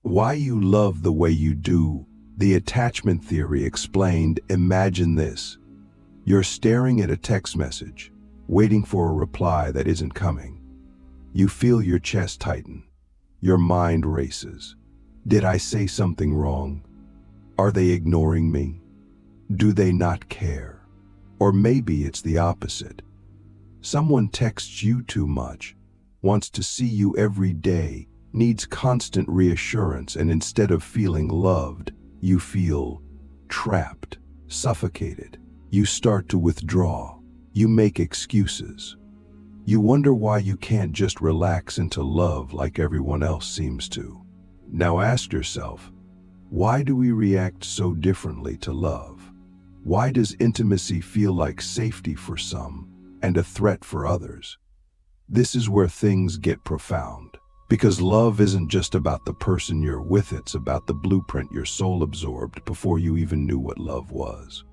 Why you love the way you do. The attachment theory explained. Imagine this. You're staring at a text message, waiting for a reply that isn't coming. You feel your chest tighten. Your mind races. Did I say something wrong? Are they ignoring me? Do they not care? Or maybe it's the opposite. Someone texts you too much, wants to see you every day, needs constant reassurance, and instead of feeling loved, you feel trapped, suffocated. You start to withdraw. You make excuses. You wonder why you can't just relax into love like everyone else seems to. Now ask yourself, why do we react so differently to love? Why does intimacy feel like safety for some and a threat for others? This is where things get profound. Because love isn't just about the person you're with, it's about the blueprint your soul absorbed before you even knew what love was.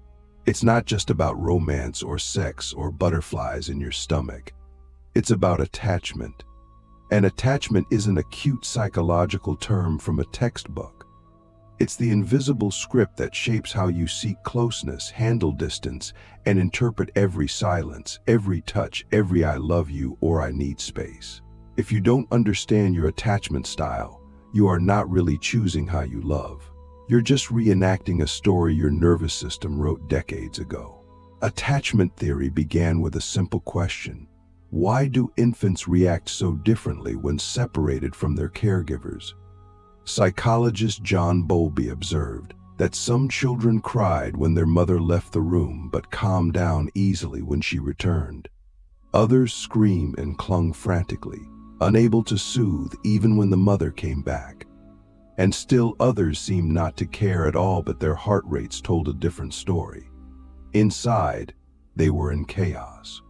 It's not just about romance or sex or butterflies in your stomach. It's about attachment. And attachment isn't a cute psychological term from a textbook. It's the invisible script that shapes how you seek closeness, handle distance, and interpret every silence, every touch, every I love you or I need space. If you don't understand your attachment style, you are not really choosing how you love. You're just reenacting a story your nervous system wrote decades ago. Attachment theory began with a simple question. Why do infants react so differently when separated from their caregivers? Psychologist John Bowlby observed that some children cried when their mother left the room but calmed down easily when she returned. Others screamed and clung frantically, unable to soothe even when the mother came back. And still others seemed not to care at all, but their heart rates told a different story. Inside, they were in chaos.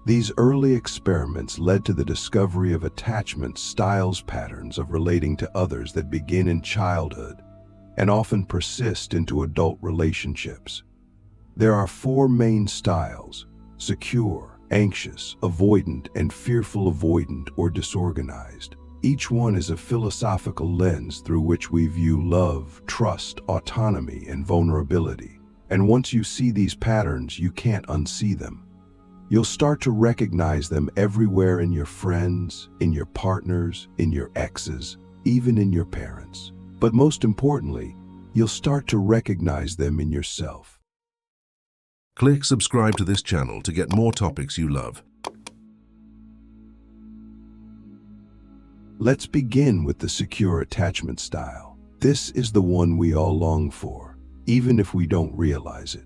These early experiments led to the discovery of attachment styles, patterns of relating to others that begin in childhood and often persist into adult relationships. There are 4 main styles: secure, anxious, avoidant, and fearful-avoidant or disorganized. Each one is a philosophical lens through which we view love, trust, autonomy, and vulnerability. And once you see these patterns, you can't unsee them. You'll start to recognize them everywhere, in your friends, in your partners, in your exes, even in your parents. But most importantly, you'll start to recognize them in yourself. Click subscribe to this channel to get more topics you love. Let's begin with the secure attachment style. This is the one we all long for, even if we don't realize it.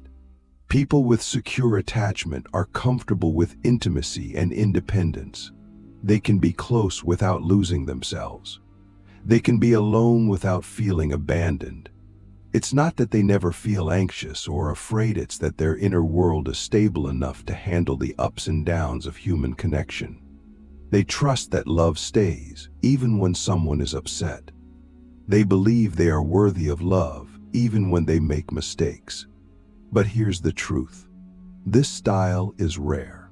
People with secure attachment are comfortable with intimacy and independence. They can be close without losing themselves. They can be alone without feeling abandoned. It's not that they never feel anxious or afraid, it's that their inner world is stable enough to handle the ups and downs of human connection. They trust that love stays, even when someone is upset. They believe they are worthy of love, even when they make mistakes. But here's the truth. This style is rare.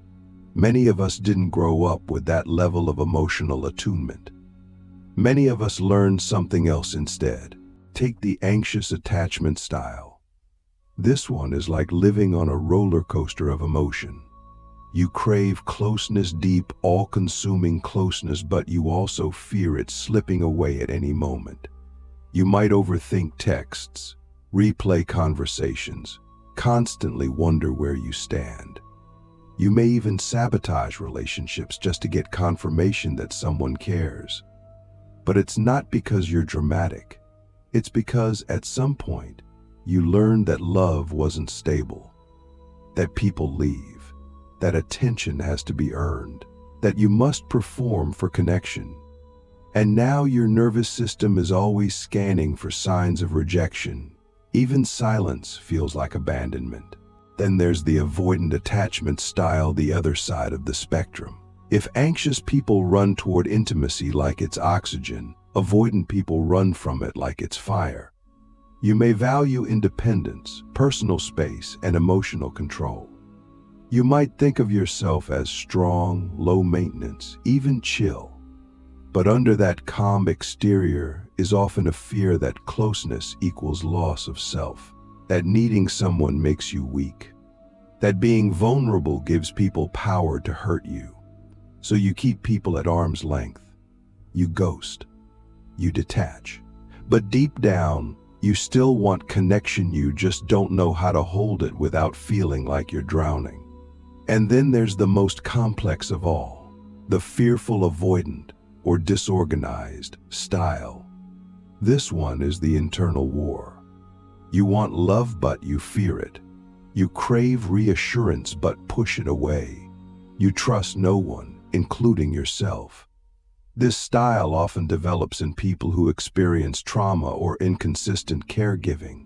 Many of us didn't grow up with that level of emotional attunement. Many of us learned something else instead. Take the anxious attachment style. This one is like living on a roller coaster of emotion. You crave closeness, deep, all-consuming closeness, but you also fear it slipping away at any moment. You might overthink texts, replay conversations, constantly wonder where you stand. You may even sabotage relationships just to get confirmation that someone cares. But it's not because you're dramatic. It's because at some point, you learned that love wasn't stable, that people leave, that attention has to be earned, that you must perform for connection. And now your nervous system is always scanning for signs of rejection. Even silence feels like abandonment. Then there's the avoidant attachment style, the other side of the spectrum. If anxious people run toward intimacy like it's oxygen, avoidant people run from it like it's fire. You may value independence, personal space, and emotional control. You might think of yourself as strong, low maintenance, even chill. But under that calm exterior is often a fear that closeness equals loss of self, that needing someone makes you weak, that being vulnerable gives people power to hurt you. So you keep people at arm's length. You ghost. You detach. But deep down, you still want connection, you just don't know how to hold it without feeling like you're drowning. And then there's the most complex of all, the fearful-avoidant or disorganized style. This one is the internal war. You want love, but you fear it. You crave reassurance, but push it away. You trust no one, including yourself. This style often develops in people who experience trauma or inconsistent caregiving.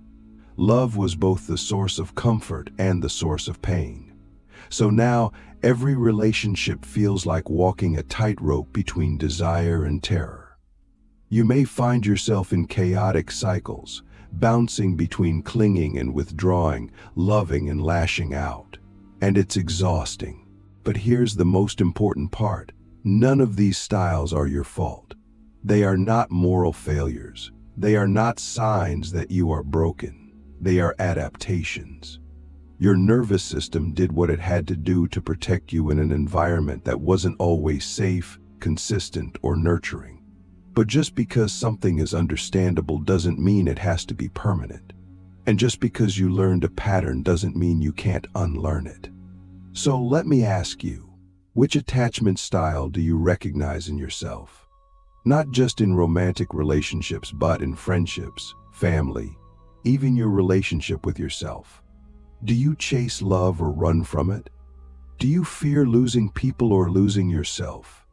Love was both the source of comfort and the source of pain. So now, every relationship feels like walking a tightrope between desire and terror. You may find yourself in chaotic cycles, bouncing between clinging and withdrawing, loving and lashing out. And it's exhausting. But here's the most important part. None of these styles are your fault. They are not moral failures. They are not signs that you are broken. They are adaptations. Your nervous system did what it had to do to protect you in an environment that wasn't always safe, consistent, or nurturing. But just because something is understandable doesn't mean it has to be permanent. And just because you learned a pattern doesn't mean you can't unlearn it. So let me ask you, which attachment style do you recognize in yourself? Not just in romantic relationships, but in friendships, family, even your relationship with yourself. Do you chase love or run from it? Do you fear losing people or losing yourself?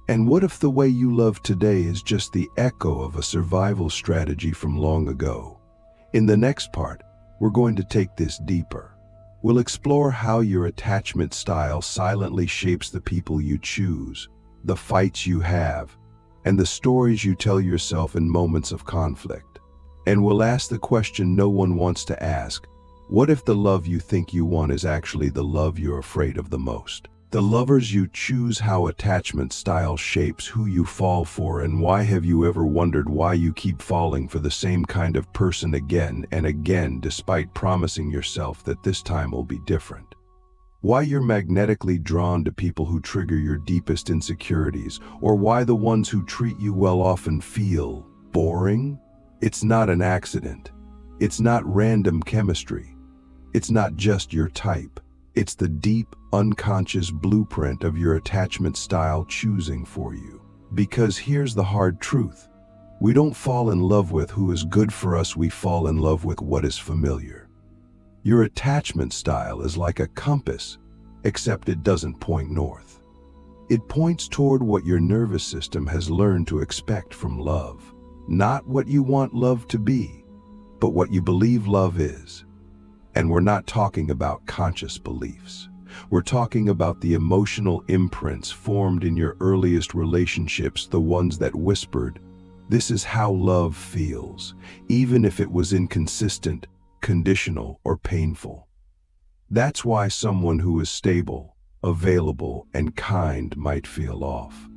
And what if the way you love today is just the echo of a survival strategy from long ago? In the next part, we're going to take this deeper. We'll explore how your attachment style silently shapes the people you choose, the fights you have, and the stories you tell yourself in moments of conflict. And we'll ask the question no one wants to ask: what if the love you think you want is actually the love you're afraid of the most? The lovers you choose, how attachment style shapes who you fall for, and why have you ever wondered why you keep falling for the same kind of person again and again despite promising yourself that this time will be different? Why you're magnetically drawn to people who trigger your deepest insecurities, or why the ones who treat you well often feel boring? It's not an accident. It's not random chemistry. It's not just your type. It's the deep, unconscious blueprint of your attachment style choosing for you. Because here's the hard truth. We don't fall in love with who is good for us, we fall in love with what is familiar. Your attachment style is like a compass, except it doesn't point north. It points toward what your nervous system has learned to expect from love. Not what you want love to be, but what you believe love is. And we're not talking about conscious beliefs. We're talking about the emotional imprints formed in your earliest relationships, the ones that whispered, "This is how love feels," even if it was inconsistent, conditional, or painful. That's why someone who is stable, available, and kind might feel off.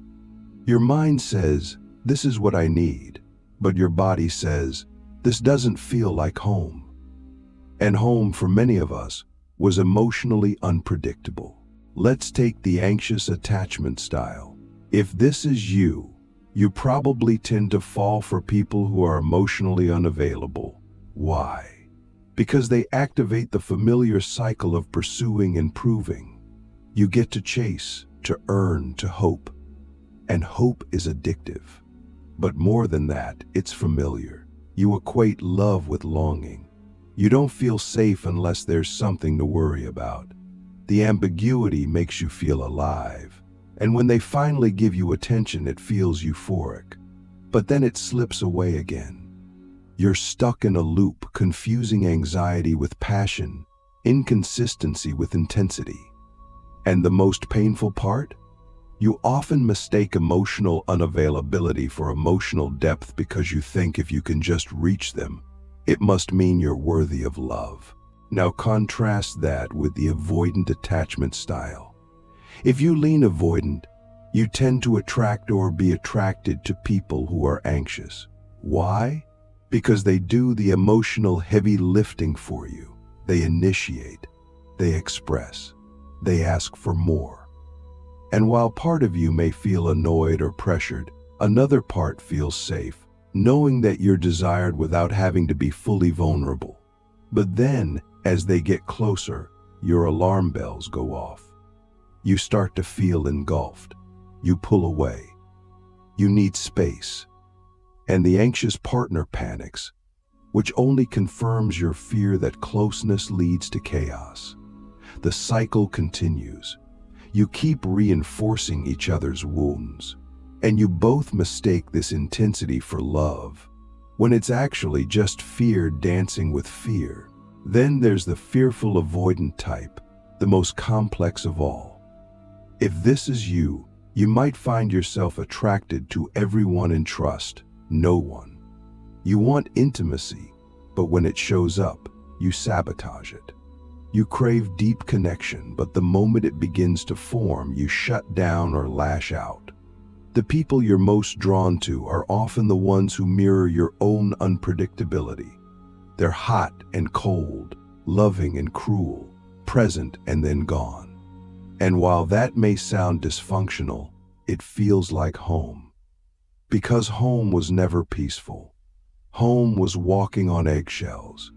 Your mind says, "This is what I need," but your body says, "This doesn't feel like home." And home, for many of us, was emotionally unpredictable. Let's take the anxious attachment style. If this is you, you probably tend to fall for people who are emotionally unavailable. Why? Because they activate the familiar cycle of pursuing and proving. You get to chase, to earn, to hope. And hope is addictive. But more than that, it's familiar. You equate love with longing. You don't feel safe unless there's something to worry about. The ambiguity makes you feel alive. And when they finally give you attention, it feels euphoric. But then it slips away again. You're stuck in a loop, confusing anxiety with passion, inconsistency with intensity. And the most painful part? You often mistake emotional unavailability for emotional depth because you think if you can just reach them, it must mean you're worthy of love. Now contrast that with the avoidant attachment style. If you lean avoidant, You tend to attract or be attracted to people who are anxious. Why? Because they do the emotional heavy lifting for you. They initiate, they express, they ask for more. And while part of you may feel annoyed or pressured, another part feels safe, knowing that you're desired without having to be fully vulnerable. But then, as they get closer, your alarm bells go off. You start to feel engulfed. You pull away. You need space. And the anxious partner panics, which only confirms your fear that closeness leads to chaos. The cycle continues. You keep reinforcing each other's wounds, and you both mistake this intensity for love, when it's actually just fear dancing with fear. Then there's the fearful-avoidant type, the most complex of all. If this is you, you might find yourself attracted to everyone and trust no one. You want intimacy, but when it shows up, you sabotage it. You crave deep connection, but the moment it begins to form, you shut down or lash out. The people you're most drawn to are often the ones who mirror your own unpredictability. They're hot and cold, loving and cruel, present and then gone. And while that may sound dysfunctional, it feels like home. Because home was never peaceful. Home was walking on eggshells.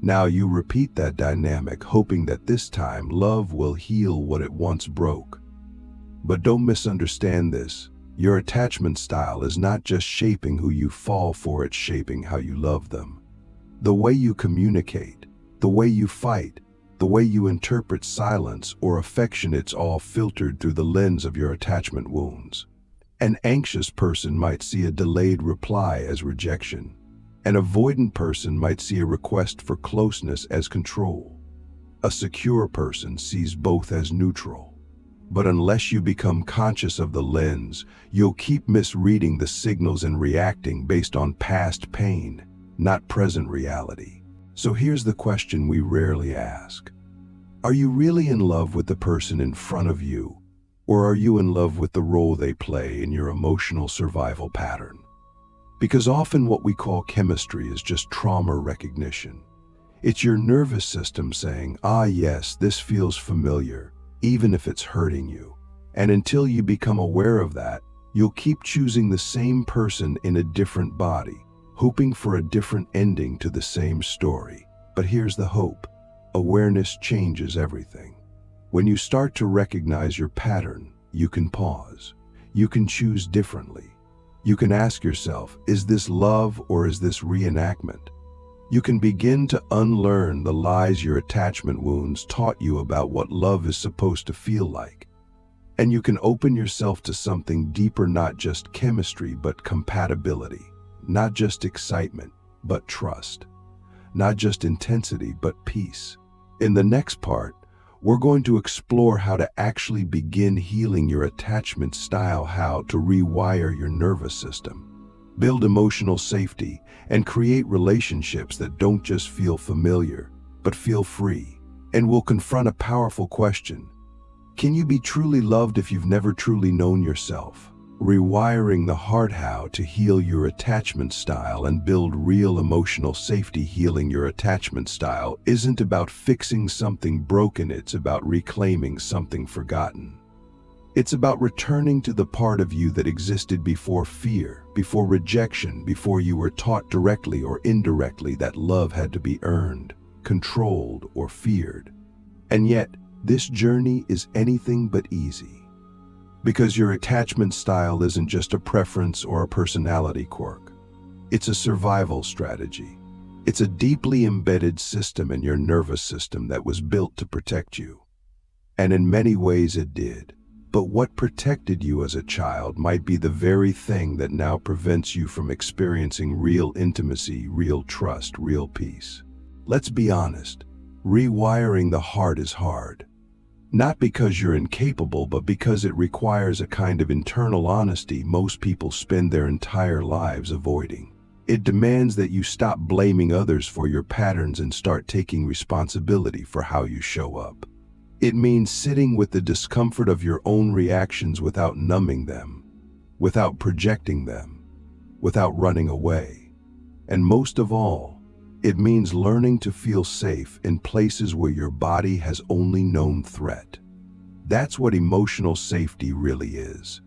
Now you repeat that dynamic, hoping that this time love will heal what it once broke. But don't misunderstand this. Your attachment style is not just shaping who you fall for, it's shaping how you love them. The way you communicate, the way you fight, the way you interpret silence or affection, it's all filtered through the lens of your attachment wounds. An anxious person might see a delayed reply as rejection. An avoidant person might see a request for closeness as control. A secure person sees both as neutral. But unless you become conscious of the lens, you'll keep misreading the signals and reacting based on past pain, not present reality. So here's the question we rarely ask. Are you really in love with the person in front of you, or are you in love with the role they play in your emotional survival pattern? Because often what we call chemistry is just trauma recognition. It's your nervous system saying, ah yes, this feels familiar, even if it's hurting you. And until you become aware of that, you'll keep choosing the same person in a different body, hoping for a different ending to the same story. But here's the hope. Awareness changes everything. When you start to recognize your pattern, you can pause. You can choose differently. You can ask yourself, is this love or is this reenactment? You can begin to unlearn the lies your attachment wounds taught you about what love is supposed to feel like. And you can open yourself to something deeper, not just chemistry, but compatibility. Not just excitement, but trust. Not just intensity, but peace. In the next part, we're going to explore how to actually begin healing your attachment style, how to rewire your nervous system, build emotional safety, and create relationships that don't just feel familiar, but feel free. And we'll confront a powerful question. Can you be truly loved if you've never truly known yourself? Rewiring the heart, how to heal your attachment style and build real emotional safety. Healing your attachment style isn't about fixing something broken, it's about reclaiming something forgotten. It's about returning to the part of you that existed before fear, before rejection, before you were taught directly or indirectly that love had to be earned, controlled, or feared. And yet, this journey is anything but easy. Because your attachment style isn't just a preference or a personality quirk. It's a survival strategy. It's a deeply embedded system in your nervous system that was built to protect you. And in many ways it did. But what protected you as a child might be the very thing that now prevents you from experiencing real intimacy, real trust, real peace. Let's be honest, rewiring the heart is hard. Not because you're incapable, but because it requires a kind of internal honesty most people spend their entire lives avoiding. It demands that you stop blaming others for your patterns and start taking responsibility for how you show up. It means sitting with the discomfort of your own reactions without numbing them, without projecting them, without running away. And most of all, it means learning to feel safe in places where your body has only known threat. That's what emotional safety really is.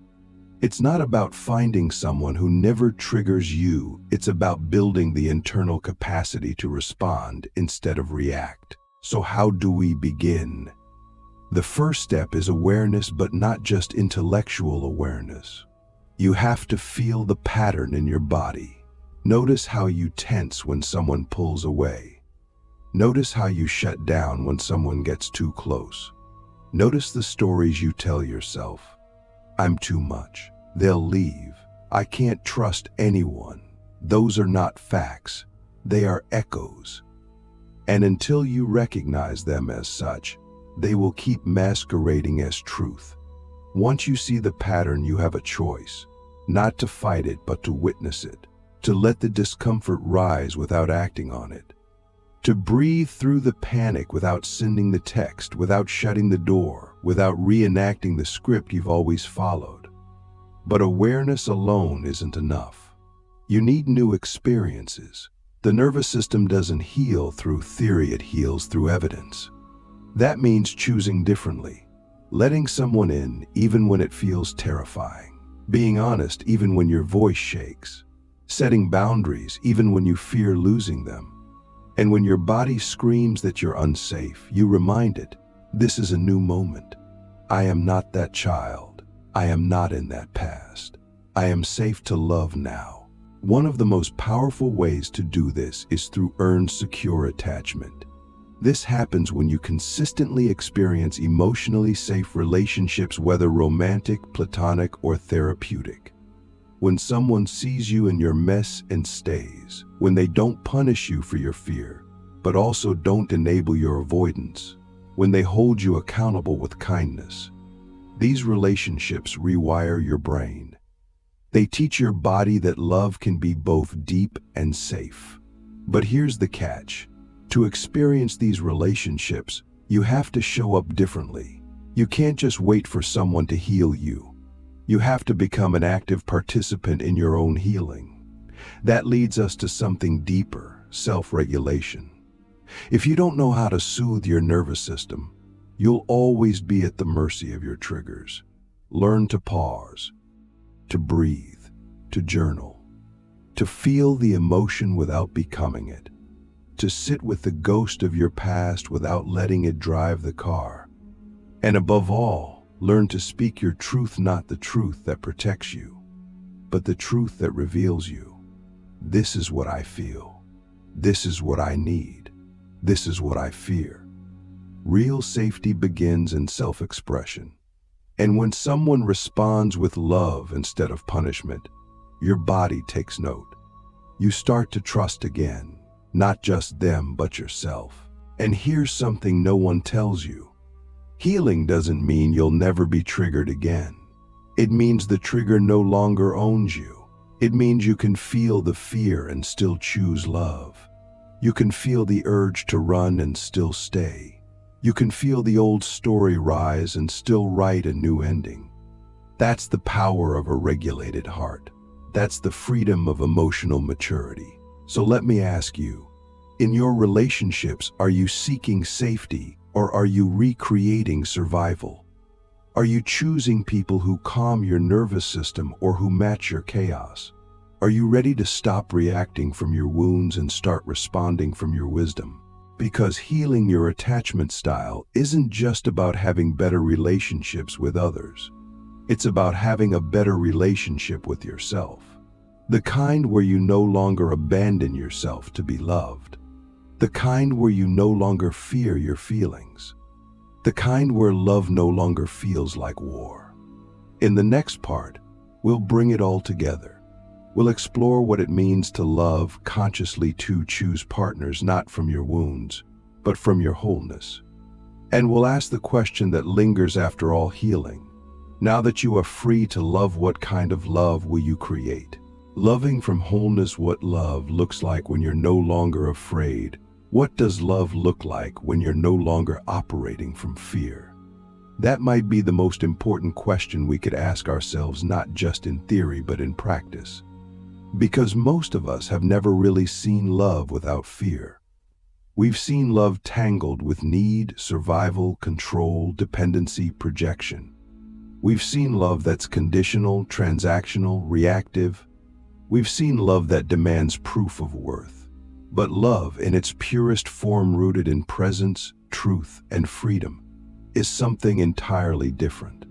It's not about finding someone who never triggers you. It's about building the internal capacity to respond instead of react. So how do we begin? The first step is awareness, but not just intellectual awareness. You have to feel the pattern in your body. Notice how you tense when someone pulls away. Notice how you shut down when someone gets too close. Notice the stories you tell yourself. I'm too much. They'll leave. I can't trust anyone. Those are not facts. They are echoes. And until you recognize them as such, they will keep masquerading as truth. Once you see the pattern, you have a choice, not to fight it, but to witness it, to let the discomfort rise without acting on it, to breathe through the panic without sending the text, without shutting the door, without reenacting the script you've always followed. But awareness alone isn't enough. You need new experiences. The nervous system doesn't heal through theory, it heals through evidence. That means choosing differently, letting someone in even when it feels terrifying, being honest even when your voice shakes, setting boundaries even when you fear losing them. And when your body screams that you're unsafe, you remind it, this is a new moment. I am not that child. I am not in that past. I am safe to love now. One of the most powerful ways to do this is through earned secure attachment. This happens when you consistently experience emotionally safe relationships, whether romantic, platonic, or therapeutic. When someone sees you in your mess and stays, when they don't punish you for your fear, but also don't enable your avoidance, when they hold you accountable with kindness. These relationships rewire your brain. They teach your body that love can be both deep and safe. But here's the catch. To experience these relationships, you have to show up differently. You can't just wait for someone to heal you. You have to become an active participant in your own healing. That leads us to something deeper, self-regulation. If you don't know how to soothe your nervous system, you'll always be at the mercy of your triggers. Learn to pause, to breathe, to journal, to feel the emotion without becoming it, to sit with the ghost of your past without letting it drive the car. And above all, learn to speak your truth, not the truth that protects you, but the truth that reveals you. This is what I feel. This is what I need. This is what I fear. Real safety begins in self-expression. And when someone responds with love instead of punishment, your body takes note. You start to trust again, not just them, but yourself. And here's something no one tells you. Healing doesn't mean you'll never be triggered again. It means the trigger no longer owns you. It means you can feel the fear and still choose love. You can feel the urge to run and still stay. You can feel the old story rise and still write a new ending. That's the power of a regulated heart. That's the freedom of emotional maturity. So let me ask you, in your relationships, are you seeking safety or are you recreating survival? Are you choosing people who calm your nervous system or who match your chaos? Are you ready to stop reacting from your wounds and start responding from your wisdom? Because healing your attachment style isn't just about having better relationships with others. It's about having a better relationship with yourself. The kind where you no longer abandon yourself to be loved. The kind where you no longer fear your feelings. The kind where love no longer feels like war. In the next part, we'll bring it all together. We'll explore what it means to love consciously, to choose partners not from your wounds, but from your wholeness. And we'll ask the question that lingers after all healing. Now that you are free to love, what kind of love will you create? Loving from wholeness, what love looks like when you're no longer afraid, What does love look like when you're no longer operating from fear? That might be the most important question we could ask ourselves, not just in theory, but in practice. Because most of us have never really seen love without fear. We've seen love tangled with need, survival, control, dependency, projection. We've seen love that's conditional, transactional, reactive. We've seen love that demands proof of worth. But love, in its purest form, rooted in presence, truth, and freedom, is something entirely different.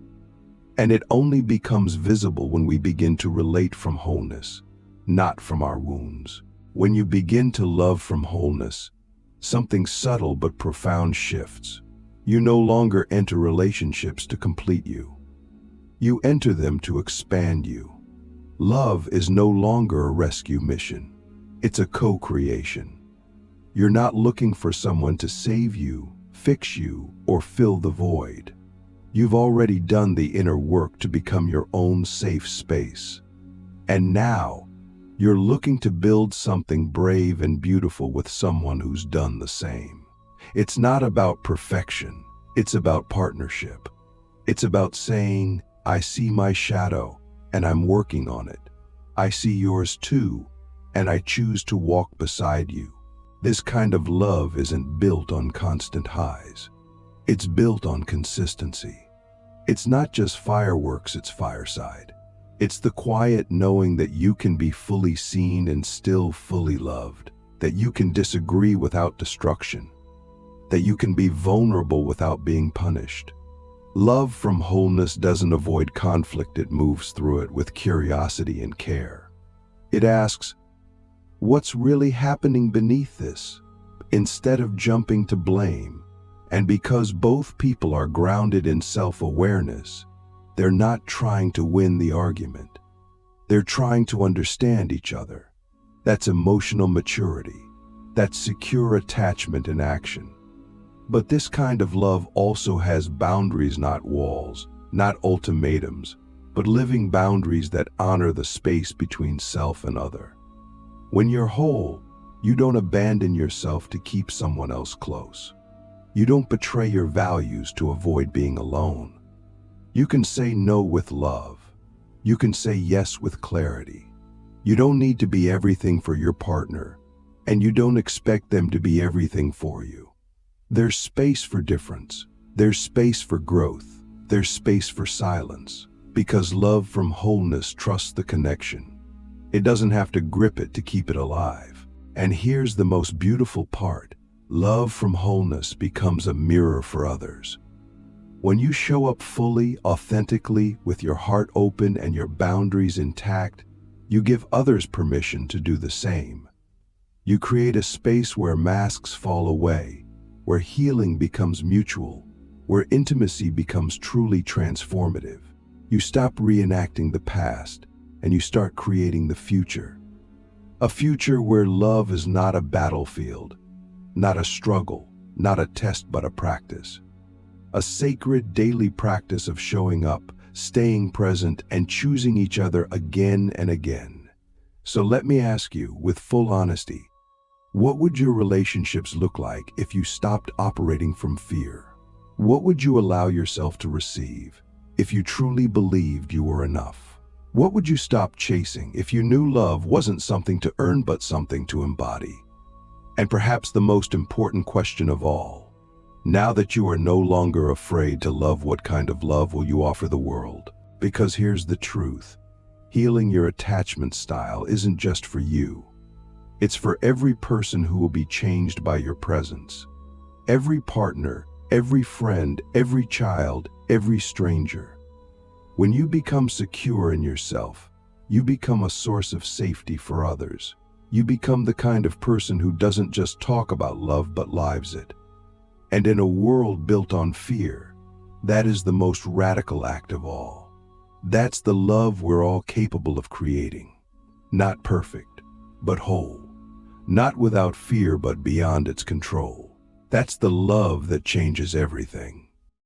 And it only becomes visible when we begin to relate from wholeness, not from our wounds. When you begin to love from wholeness, something subtle but profound shifts. You no longer enter relationships to complete you. You enter them to expand you. Love is no longer a rescue mission. It's a co-creation. You're not looking for someone to save you, fix you, or fill the void. You've already done the inner work to become your own safe space. And now, you're looking to build something brave and beautiful with someone who's done the same. It's not about perfection. It's about partnership. It's about saying, I see my shadow, and I'm working on it. I see yours too, and I choose to walk beside you. This kind of love isn't built on constant highs. It's built on consistency. It's not just fireworks, it's fireside. It's the quiet knowing that you can be fully seen and still fully loved, that you can disagree without destruction, that you can be vulnerable without being punished. Love from wholeness doesn't avoid conflict, it moves through it with curiosity and care. It asks, what's really happening beneath this? Instead of jumping to blame. And because both people are grounded in self-awareness, they're not trying to win the argument. They're trying to understand each other. That's emotional maturity. That's secure attachment in action. But this kind of love also has boundaries, not walls, not ultimatums, but living boundaries that honor the space between self and other. When you're whole, you don't abandon yourself to keep someone else close. You don't betray your values to avoid being alone. You can say no with love. You can say yes with clarity. You don't need to be everything for your partner, and you don't expect them to be everything for you. There's space for difference. There's space for growth. There's space for silence. Because love from wholeness trusts the connection. It doesn't have to grip it to keep it alive. And here's the most beautiful part. Love from wholeness becomes a mirror for others. When you show up fully, authentically, with your heart open and your boundaries intact, you give others permission to do the same. You create a space where masks fall away, where healing becomes mutual, where intimacy becomes truly transformative. You stop reenacting the past and you start creating the future. A future where love is not a battlefield, not a struggle, not a test, but a practice. A sacred daily practice of showing up, staying present, and choosing each other again and again. So let me ask you, with full honesty, what would your relationships look like if you stopped operating from fear? What would you allow yourself to receive if you truly believed you were enough? What would you stop chasing if you knew love wasn't something to earn but something to embody? And perhaps the most important question of all, now that you are no longer afraid to love, what kind of love will you offer the world? Because here's the truth. Healing your attachment style isn't just for you. It's for every person who will be changed by your presence. Every partner, every friend, every child, every stranger. When you become secure in yourself, you become a source of safety for others. You become the kind of person who doesn't just talk about love but lives it. And in a world built on fear, that is the most radical act of all. That's the love we're all capable of creating. Not perfect, but whole. Not without fear, but beyond its control. That's the love that changes everything.